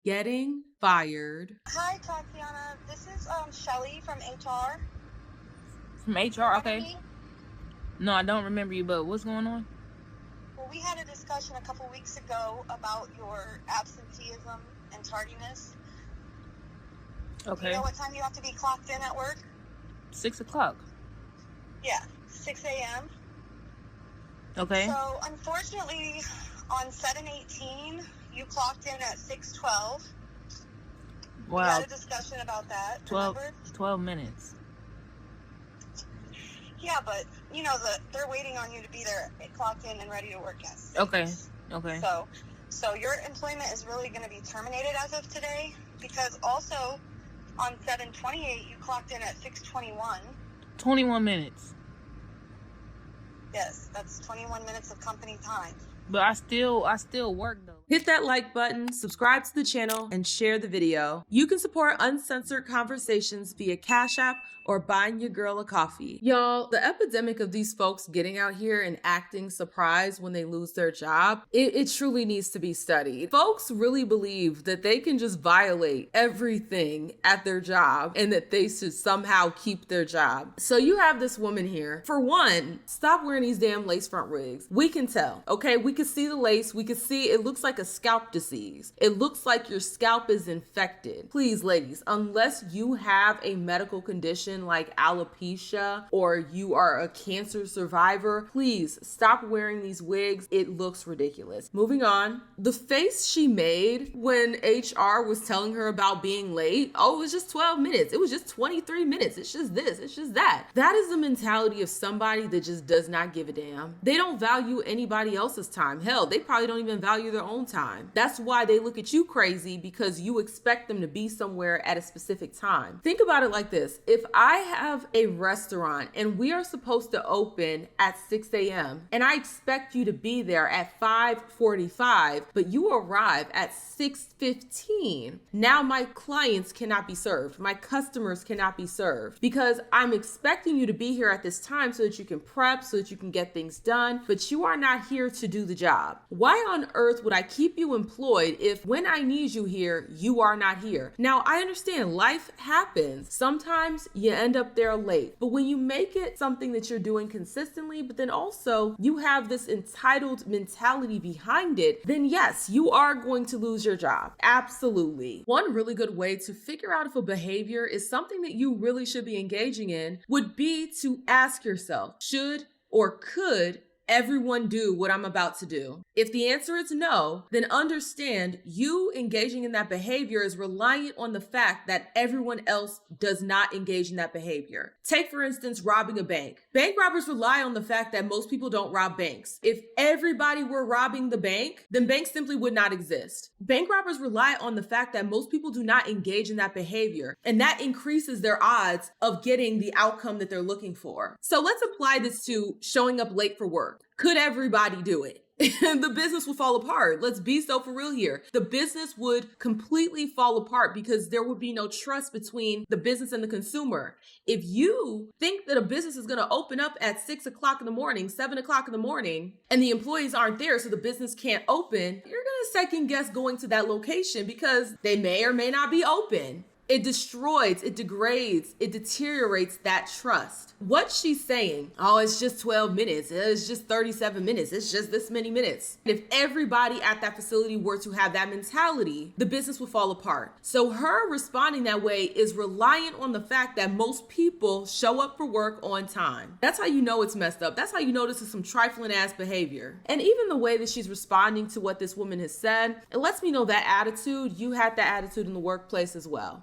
Getting fired. Hi, Tatiana. This is Shelly from HR. From HR, okay. Me? No, I don't remember you, but what's going on? Well, we had a discussion a couple weeks ago about your absenteeism and tardiness. Okay. Do you know what time you have to be clocked in at work? 6 o'clock. Yeah, 6 a.m. Okay. So, unfortunately, on 7/18, you clocked in at 6:12. Wow. We had a discussion about that. 12 minutes. Yeah, but you know they're waiting on you to be there, clocked in and ready to work at 6. Okay. So your employment is really going to be terminated as of today, because also on 7/28 you clocked in at 6:21. 21 minutes. Yes, that's 21 minutes of company time. But I still work though. Hit that like button, subscribe to the channel, and share the video. You can support uncensored conversations via Cash App or buying your girl a coffee. Y'all, the epidemic of these folks getting out here and acting surprised when they lose their job, it truly needs to be studied. Folks really believe that they can just violate everything at their job and that they should somehow keep their job. So you have this woman here. For one, stop wearing these damn lace front wigs. We can tell, okay? We can see the lace. We can see it looks like a scalp disease. It looks like your scalp is infected. Please, ladies, unless you have a medical condition like alopecia or you are a cancer survivor, please stop wearing these wigs. It looks ridiculous. Moving on. The face she made when HR was telling her about being late, oh, it was just 12 minutes. It was just 23 minutes. It's just this. It's just that. That is the mentality of somebody that just does not give a damn. They don't value anybody else's time. Hell, they probably don't even value their own time. That's why they look at you crazy, because you expect them to be somewhere at a specific time. Think about it like this. If I have a restaurant and we are supposed to open at 6 a.m. and I expect you to be there at 5:45, but you arrive at 6:15, now my clients cannot be served. My customers cannot be served because I'm expecting you to be here at this time so that you can prep, so that you can get things done, but you are not here to do the job. Why on earth would I keep you employed if when I need you here, you are not here? Now, I understand life happens. Sometimes you end up there late, but when you make it something that you're doing consistently, but then also you have this entitled mentality behind it, then yes, you are going to lose your job. Absolutely. One really good way to figure out if a behavior is something that you really should be engaging in would be to ask yourself, should or could everyone do what I'm about to do? If the answer is no, then understand you engaging in that behavior is reliant on the fact that everyone else does not engage in that behavior. Take, for instance, robbing a bank. Bank robbers rely on the fact that most people don't rob banks. If everybody were robbing the bank, then banks simply would not exist. Bank robbers rely on the fact that most people do not engage in that behavior, and that increases their odds of getting the outcome that they're looking for. So let's apply this to showing up late for work. Could everybody do it? The business would fall apart. Let's be so for real here. The business would completely fall apart because there would be no trust between the business and the consumer. If you think that a business is going to open up at 6 o'clock in the morning, 7 o'clock in the morning, and the employees aren't there, so the business can't open, you're going to second guess going to that location because they may or may not be open. It destroys, it degrades, it deteriorates that trust. What she's saying, oh, it's just 12 minutes, it's just 37 minutes, it's just this many minutes. If everybody at that facility were to have that mentality, the business would fall apart. So her responding that way is reliant on the fact that most people show up for work on time. That's how you know it's messed up. That's how you know this is some trifling ass behavior. And even the way that she's responding to what this woman has said, it lets me know that attitude, you had that attitude in the workplace as well.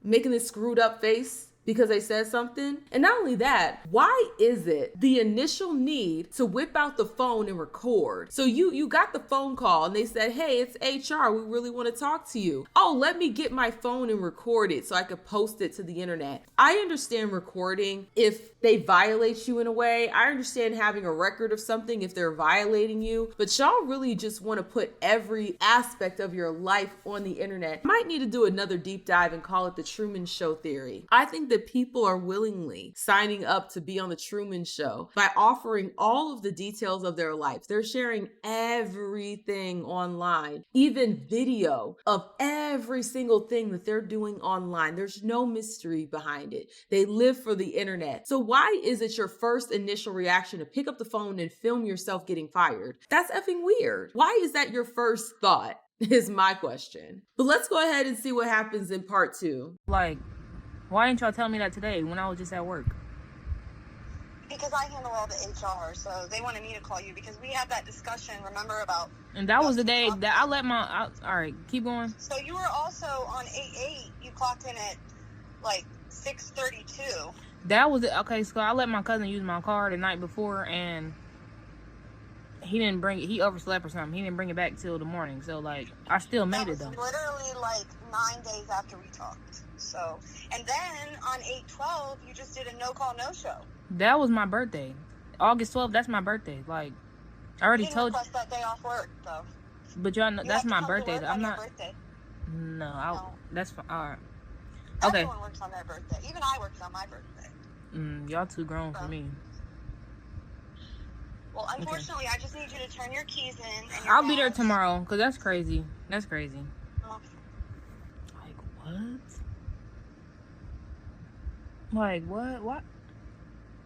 Making this screwed up face because they said something. And not only that, why is it the initial need to whip out the phone and record? So you got the phone call and they said, hey, it's HR. We really want to talk to you. Oh, let me get my phone and record it so I could post it to the internet. I understand recording if they violate you in a way. I understand having a record of something if they're violating you, but y'all really just want to put every aspect of your life on the internet. Might need to do another deep dive and call it the Truman Show theory. I think that that people are willingly signing up to be on the Truman Show by offering all of the details of their life. They're sharing everything online, even video of every single thing that they're doing online. There's no mystery behind it. They live for the internet. So why is it your first initial reaction to pick up the phone and film yourself getting fired? That's effing weird. Why is that your first thought? Is my question. But let's go ahead and see what happens in part 2. Like, why didn't y'all tell me that today when I was just at work? Because I handle all the HR, so they wanted me to call you because we had that discussion, remember, about... And that was the day that I let all right, keep going. So you were also on 8/8, you clocked in at, like, 6:32. That was it. Okay, so I let my cousin use my car the night before, and he didn't bring it. He overslept or something. He didn't bring it back till the morning. So, like, I still made it, though. That was literally, like, 9 days after we talked. So, and then on 8/12, you just did a no-call, no-show. That was my birthday. August 12th, that's my birthday. Like, I already told you. Request that day off work, though. But y'all know, that's my birthday. I'm not. Birthday. No, that's fine. All right. Okay. Everyone works on their birthday. Even I worked on my birthday. Y'all too grown for me. Well, unfortunately, I just need you to turn your keys in. And I'll be there tomorrow, because that's crazy. That's crazy. Oh. Like, what? Like, what? What?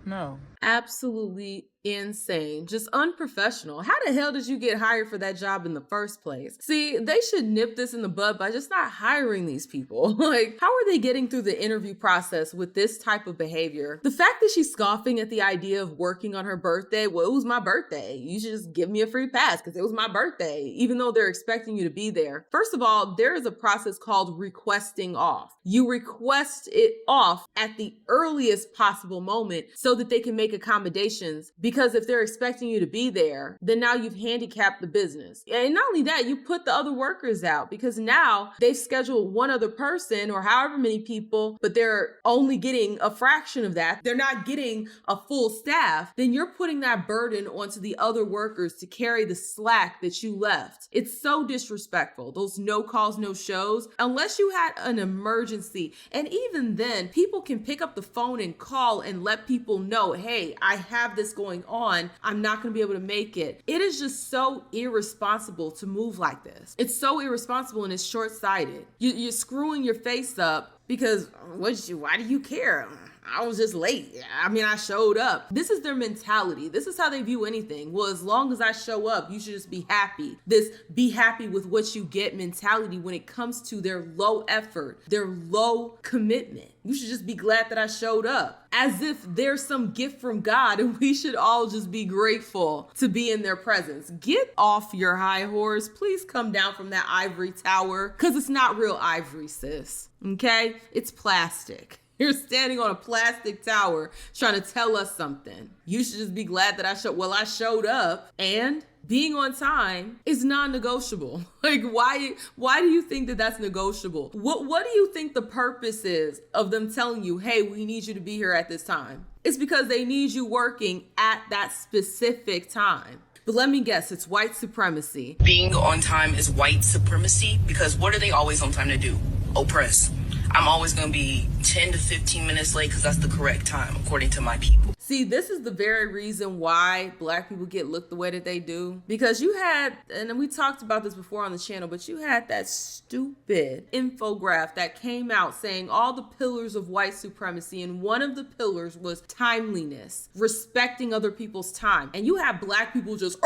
No. Absolutely insane. Just unprofessional. How the hell did you get hired for that job in the first place? See, they should nip this in the bud by just not hiring these people. Like, how are they getting through the interview process with this type of behavior? The fact that she's scoffing at the idea of working on her birthday, well, it was my birthday. You should just give me a free pass because it was my birthday, even though they're expecting you to be there. First of all, there is a process called requesting off. You request it off at the earliest possible moment so that they can make accommodations, because if they're expecting you to be there, then now you've handicapped the business. And not only that, you put the other workers out because now they've scheduled one other person or however many people, but they're only getting a fraction of that. They're not getting a full staff. Then you're putting that burden onto the other workers to carry the slack that you left. It's so disrespectful. Those no calls, no shows, unless you had an emergency. And even then, people can pick up the phone and call and let people know, hey, I have this going on. I'm not going to be able to make it. It is just so irresponsible to move like this. It's so irresponsible and it's short-sighted. You're screwing your face up because why do you care? I was just late. I mean, I showed up. This is their mentality. This is how they view anything. Well, as long as I show up, you should just be happy. This be happy with what you get mentality when it comes to their low effort, their low commitment. You should just be glad that I showed up, as if there's some gift from God and we should all just be grateful to be in their presence. Get off your high horse. Please come down from that ivory tower, because it's not real ivory, sis. Okay? It's plastic. You're standing on a plastic tower trying to tell us something. You should just be glad that I showed up, and being on time is non-negotiable. Like, why do you think that that's negotiable? What do you think the purpose is of them telling you, hey, we need you to be here at this time? It's because they need you working at that specific time. But let me guess, it's white supremacy. Being on time is white supremacy, because what are they always on time to do? Oppress. I'm always going to be 10 to 15 minutes late because that's the correct time, according to my people. See, this is the very reason why Black people get looked the way that they do. Because you had, and we talked about this before on the channel, but you had that stupid infographic that came out saying all the pillars of white supremacy, and one of the pillars was timeliness, respecting other people's time. And you have Black people just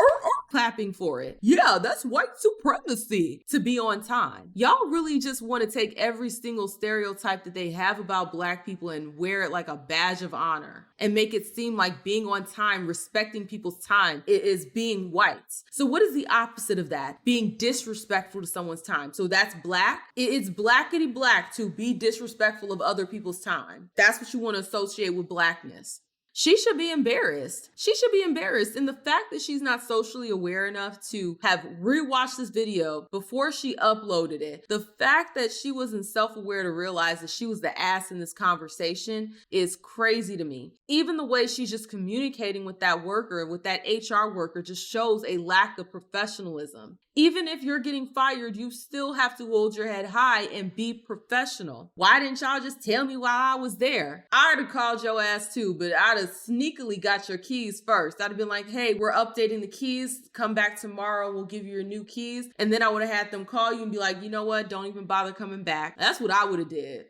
clapping for it. Yeah, that's white supremacy, to be on time. Y'all really just want to take every single stereotype that they have about Black people and wear it like a badge of honor and make it seem like being on time, respecting people's time, is being white. So what is the opposite of that? Being disrespectful to someone's time. So that's Black. It's blackety black to be disrespectful of other people's time. That's what you want to associate with Blackness. She should be embarrassed. She should be embarrassed. And the fact that she's not socially aware enough to have rewatched this video before she uploaded it, the fact that she wasn't self-aware to realize that she was the ass in this conversation is crazy to me. Even the way she's just communicating with that worker, with that HR worker, just shows a lack of professionalism. Even if you're getting fired, you still have to hold your head high and be professional. Why didn't y'all just tell me while I was there? I'd have called your ass too, but I'd have sneakily got your keys first. I'd have been like, hey, we're updating the keys. Come back tomorrow. We'll give you your new keys. And then I would have had them call you and be like, you know what? Don't even bother coming back. That's what I would have did.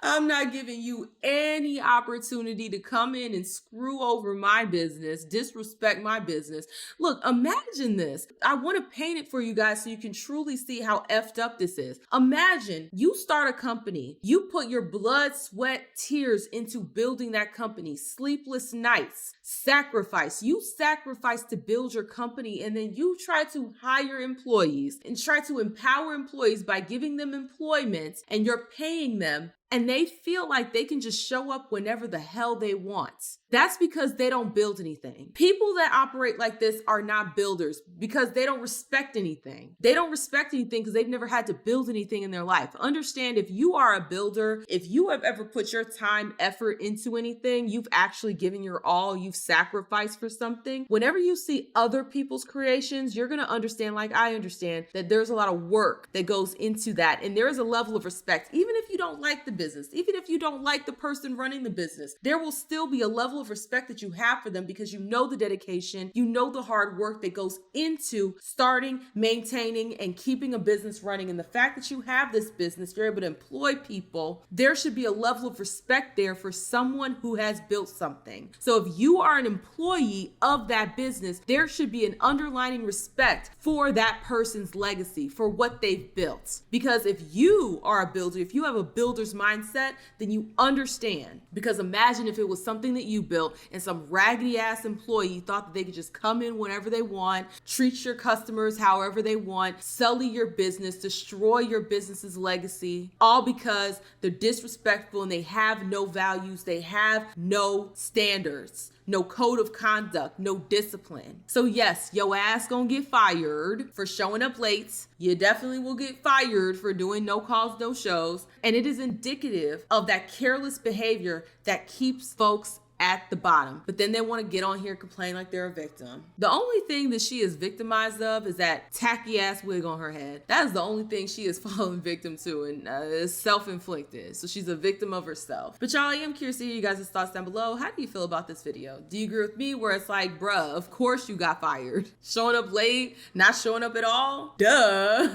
I'm not giving you any opportunity to come in and screw over my business, disrespect my business. Look, imagine this. I want to paint it for you guys so you can truly see how effed up this is. Imagine you start a company, you put your blood, sweat, tears into building that company, sleepless nights, sacrifice. You sacrifice to build your company, and then you try to hire employees and try to empower employees by giving them employment, and you're paying them, and they feel like they can just show up whenever the hell they want. That's because they don't build anything. People that operate like this are not builders because they don't respect anything. They don't respect anything because they've never had to build anything in their life. Understand, if you are a builder, if you have ever put your time, effort into anything, you've actually given your all, you've sacrificed for something. Whenever you see other people's creations, you're going to understand, like I understand, that there's a lot of work that goes into that. And there is a level of respect. Even if you don't like the business, even if you don't like the person running the business, there will still be a level of respect that you have for them because you know the dedication, you know the hard work that goes into starting, maintaining, and keeping a business running. And the fact that you have this business, you're able to employ people, there should be a level of respect there for someone who has built something. So if you are an employee of that business, there should be an underlying respect for that person's legacy, for what they've built. Because if you are a builder, if you have a builder's mindset, then you understand. Because imagine if it was something that you built and some raggedy ass employee thought that they could just come in whenever they want, treat your customers however they want, sully your business, destroy your business's legacy, all because they're disrespectful and they have no values, they have no standards, no code of conduct, no discipline. So yes, your ass gonna get fired for showing up late. You definitely will get fired for doing no calls, no shows. And it is indicative of that careless behavior that keeps folks at the bottom. But then they want to get on here and complain like they're a victim. The only thing that she is victimized of is that tacky ass wig on her head. That is the only thing she is falling victim to, and it's self-inflicted. So she's a victim of herself. But y'all, I am curious to hear you guys' thoughts down below. How do you feel about this video? Do you agree with me where it's like, bruh, of course you got fired. Showing up late, not showing up at all? Duh,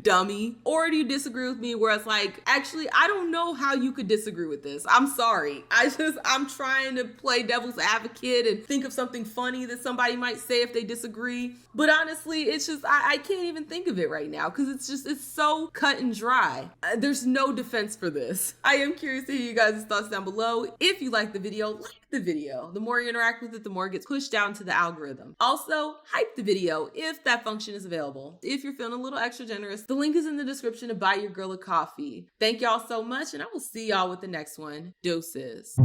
dummy. Or do you disagree with me where it's like, actually, I don't know how you could disagree with this. I'm sorry. I'm trying to play devil's advocate and think of something funny that somebody might say if they disagree. But honestly, it's just, I can't even think of it right now because it's so cut and dry. There's no defense for this. I am curious to hear you guys' thoughts down below. If you like the video, like the video. The more you interact with it, the more it gets pushed down to the algorithm. Also, hype the video if that function is available. If you're feeling a little extra generous, the link is in the description to buy your girl a coffee. Thank y'all so much, and I will see y'all with the next one. Deuces.